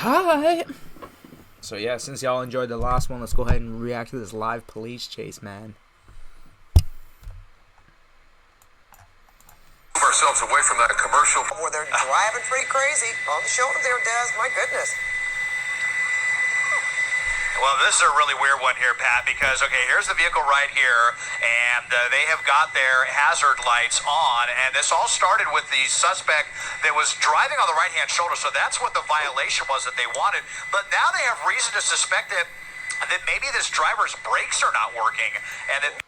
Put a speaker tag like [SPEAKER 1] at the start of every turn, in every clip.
[SPEAKER 1] Hi. So yeah, since y'all enjoyed the last one, let's go ahead and react to this live police chase, man.
[SPEAKER 2] Move ourselves away from that commercial.
[SPEAKER 3] Where they're driving pretty crazy on the shoulder there, Des. My goodness.
[SPEAKER 4] Well, this is a really weird one here, Pat, because, okay, here's the vehicle right here, and they have got their hazard lights on, and this all started with the suspect that was driving on the right-hand shoulder, so that's what the violation was that they wanted. But now they have reason to suspect that maybe this driver's brakes are not working, and that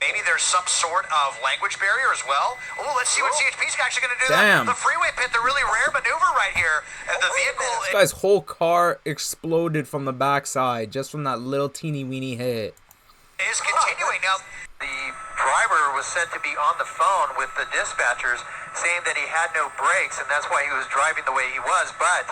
[SPEAKER 4] maybe there's some sort of language barrier as well. Oh, let's see what CHP's actually going to do.
[SPEAKER 1] Damn.
[SPEAKER 4] The freeway pit, the really rare maneuver right here. And the vehicle...
[SPEAKER 1] This guy's whole car exploded from the backside just from that little teeny weeny hit.
[SPEAKER 4] ...is continuing. Now,
[SPEAKER 5] the driver was said to be on the phone with the dispatchers saying that he had no brakes, and that's why he was driving the way he was, but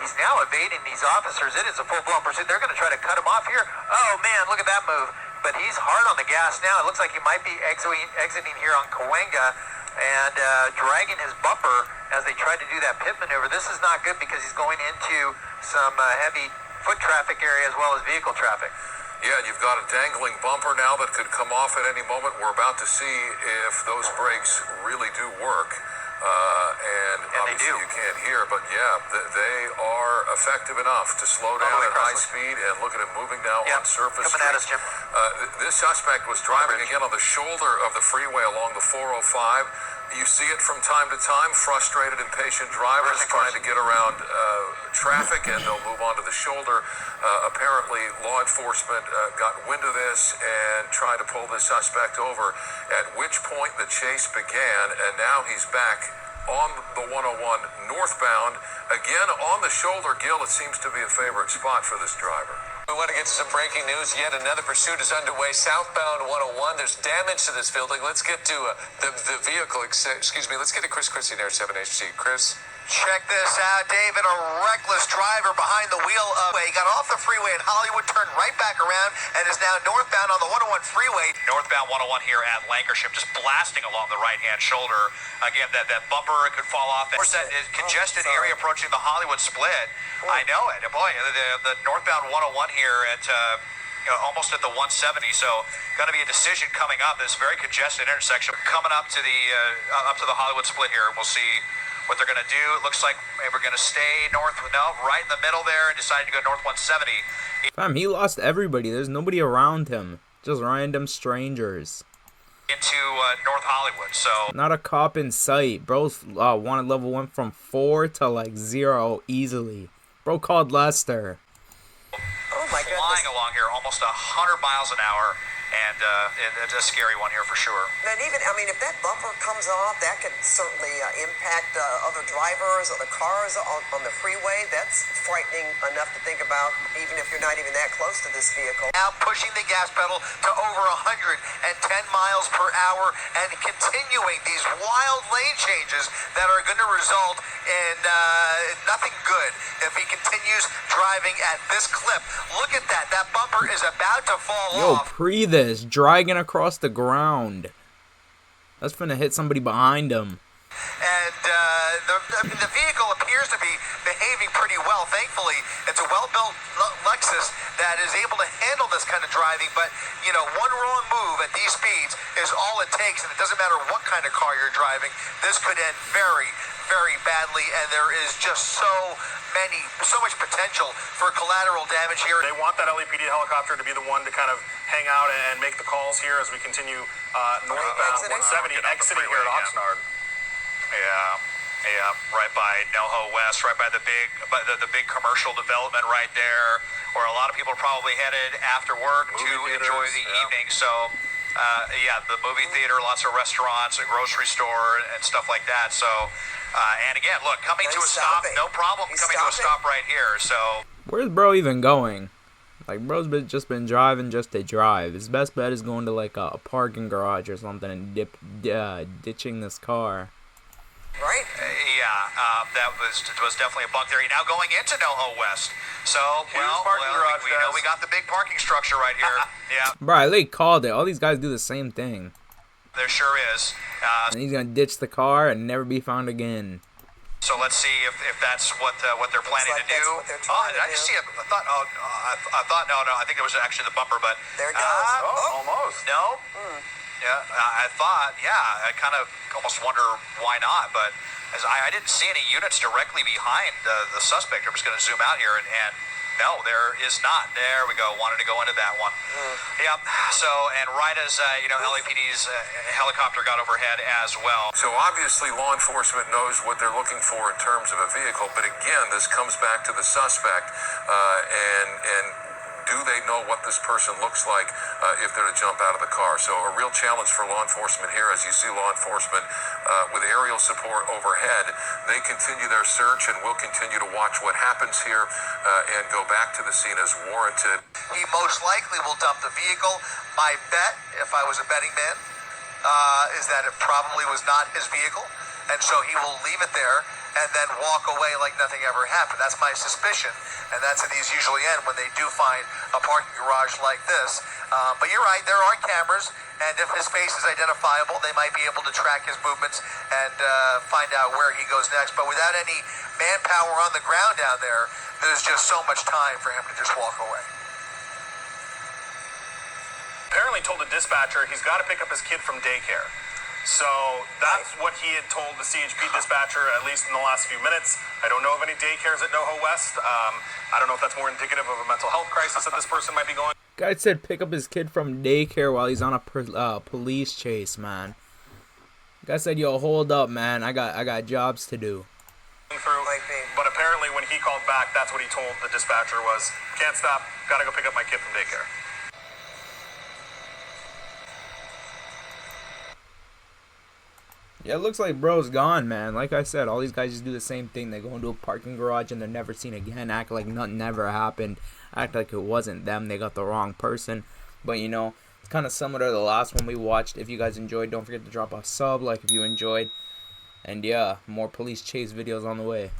[SPEAKER 5] he's now evading these officers. It is a full-blown pursuit. They're going to try to cut him off here. Oh, man, look at that move. But he's hard on the gas now. It looks like he might be exiting here on Cahuenga and dragging his bumper as they try to do that pit maneuver. This is not good because he's going into some heavy foot traffic area as well as vehicle traffic.
[SPEAKER 2] Yeah, and you've got a dangling bumper now that could come off at any moment. We're about to see if those brakes really do work. And obviously you can't hear, but yeah, they are effective enough to slow down at high speed. And look at it moving now on surface
[SPEAKER 5] coming at us,
[SPEAKER 2] streets.
[SPEAKER 5] Jim.
[SPEAKER 2] This suspect was driving again on the shoulder of the freeway along the 405. You see it from time to time, frustrated, impatient drivers trying to get around traffic, and they'll move onto the shoulder. Apparently, law enforcement got wind of this and tried to pull the suspect over, at which point the chase began, and now he's back on the 101 northbound. Again, on the shoulder, Gil, it seems to be a favorite spot for this driver.
[SPEAKER 6] We want to get to some breaking news. Yet another pursuit is underway southbound 101. There's damage to this building. Let's get to the vehicle. Excuse me. Let's get to Chris Christie there, 7HC. Chris?
[SPEAKER 4] check this out, David. A reckless driver behind the wheel of he got off the freeway in Hollywood, turned right back around, and is now northbound on the 101 freeway. Northbound 101 here at Lancashire, just blasting along the right-hand shoulder. Again, that bumper could fall off. Of course, that congested area approaching the Hollywood split. I know it. Boy, the northbound 101 here at almost at the 170. So, going to be a decision coming up. This very congested intersection coming up to the Hollywood split here. We'll see what they're going to do. It looks like we're going to stay north, right in the middle there, and decided to go north 170.
[SPEAKER 1] Fam, he lost everybody. There's nobody around him. Just random strangers.
[SPEAKER 4] Into North Hollywood, so...
[SPEAKER 1] Not a cop in sight. Bro's wanted level went from 4 to like 0 easily. Bro called Lester.
[SPEAKER 3] Oh my goodness.
[SPEAKER 4] Flying along here almost 100 miles an hour. And it's a scary one here for sure.
[SPEAKER 3] And even, I mean, if that bumper comes off, that could certainly impact other drivers, other cars on the freeway. That's frightening enough to think about, even if you're not even that close to this vehicle.
[SPEAKER 4] Now pushing the gas pedal to over 110 miles per hour and continuing these wild lane changes that are going to result in nothing good if he continues driving at this clip. Look at that. That bumper is about to fall off.
[SPEAKER 1] Pre this, dragging across the ground. That's finna hit somebody behind him.
[SPEAKER 4] And the vehicle appears to be behaving pretty well. Thankfully, it's a well-built Lexus that is able to handle this kind of driving. But, one wrong move at these speeds is all it takes. And it doesn't matter what kind of car you're driving. This could end very, very badly. And there is just so much potential for collateral damage here.
[SPEAKER 7] They want that LAPD helicopter to be the one to kind of hang out and make the calls here as we continue northbound 170, exiting here at Oxnard.
[SPEAKER 4] Yeah, right by NoHo West, right by the big commercial development right there, where a lot of people are probably headed after work to enjoy the evening. So, the movie theater, lots of restaurants, a grocery store, and stuff like that. So, and again, look, coming to a stop, no problem coming to a stop right here. So,
[SPEAKER 1] where's bro even going? Like, bro's just been driving just to drive. His best bet is going to like a parking garage or something and ditching this car.
[SPEAKER 3] Right?
[SPEAKER 4] That was definitely a bunk there. You're now going into NoHo West. So, we got the big parking structure right here. Yeah.
[SPEAKER 1] Bro, they called it. All these guys do the same thing.
[SPEAKER 4] There sure is.
[SPEAKER 1] And he's gonna ditch the car and never be found again.
[SPEAKER 4] So let's see if that's what they're planning
[SPEAKER 3] like
[SPEAKER 4] to do.
[SPEAKER 3] that's what they're trying to
[SPEAKER 4] I just
[SPEAKER 3] do.
[SPEAKER 4] see it. I thought no. I think it was actually the bumper, but
[SPEAKER 3] There it goes.
[SPEAKER 7] Almost.
[SPEAKER 4] no. Yeah, I thought. Yeah, I kind of almost wonder why not, but as I didn't see any units directly behind the suspect. I'm just going to zoom out here and no, there is not. There we go. Wanted to go into that one. Yep. So, and right as, LAPD's helicopter got overhead as well.
[SPEAKER 2] So obviously law enforcement knows what they're looking for in terms of a vehicle, but again, this comes back to the suspect, and do they know what this person looks like if they're to jump out of the car? So a real challenge for law enforcement here. As you see law enforcement with aerial support overhead, they continue their search, and we'll continue to watch what happens here and go back to the scene as warranted.
[SPEAKER 4] He most likely will dump the vehicle. My bet, if I was a betting man, is that it probably was not his vehicle, and so he will leave it there and then walk away like nothing ever happened. That's my suspicion, and that's how these usually end when they do find a parking garage like this. But you're right, there are cameras, and if his face is identifiable, they might be able to track his movements and find out where he goes next. But without any manpower on the ground down there, there's just so much time for him to just walk away.
[SPEAKER 7] Apparently told the dispatcher he's got to pick up his kid from daycare. So that's what he had told the CHP dispatcher, at least in the last few minutes. I don't know of any daycares at NoHo West. I don't know if that's more indicative of a mental health crisis that this person might be going
[SPEAKER 1] Guy said pick up his kid from daycare while he's on a police chase, man. Guy said, yo, hold up, man. I got jobs to do.
[SPEAKER 7] through. But apparently when he called back, that's what he told the dispatcher was, can't stop, gotta go pick up my kid from daycare.
[SPEAKER 1] Yeah, it looks like bro's gone, man. Like I said, all these guys just do the same thing. They go into a parking garage and they're never seen again. Act like nothing ever happened. Act like it wasn't them. They got the wrong person. But, you know, it's kind of similar to the last one we watched. If you guys enjoyed, don't forget to drop a sub, like if you enjoyed. And, yeah, more police chase videos on the way.